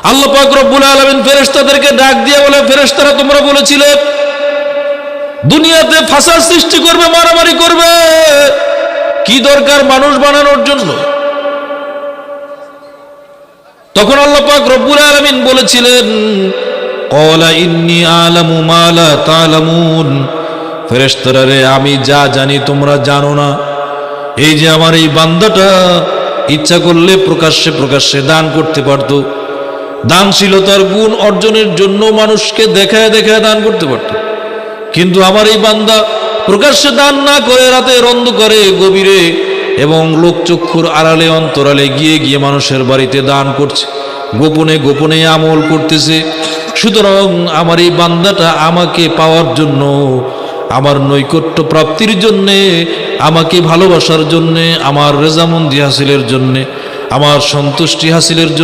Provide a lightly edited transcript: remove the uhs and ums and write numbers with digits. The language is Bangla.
আল্লাহ পাক রব্বুল আলামিন ফেরেশতাদেরকে ডাক দিয়ে বলে, ফেরেশতারা তোমরা বলেছিলে দুনিয়াতে ফাসাদ সৃষ্টি করবে, মারামারি করবে, কি দরকার মানুষ বানানোর জন্য? তখন আল্লাহ পাক রব্বুল আলামিন বলেছিলেন, ক্বালা ইন্নী আ'লামু মা লা তা'লামুন, ফেরেশতারা রে, আমি যা জানি তোমরা জানো না। এই যে আমার এই বান্দাটা ইচ্ছা করলে প্রকাশ্যে প্রকাশ্যে দান করতে পারত, দানশীলতার গুণ অর্জনের জন্য মানুষকে দেখায় দেখায় দান করতে পারত, কিন্তু আমার এই বান্দা প্রকাশ্যে দান না করে রাতের অন্ধকারে গভীরে এবং লোকচক্ষুর আড়ালে অন্তরালে গিয়ে গিয়ে মানুষের বাড়িতে দান করছে, গোপনে গোপনে আমল করতেছে। সুতরাং আমার এই বান্দাটা আমাকে পাওয়ার জন্য, আমার নৈকট্য প্রাপ্তির জন্যে, আমাকে ভালোবাসার জন্যে, আমার রেজামন্দি হাসিলের জন্যে, আমার সন্তুষ্টি হাসিলের জন্য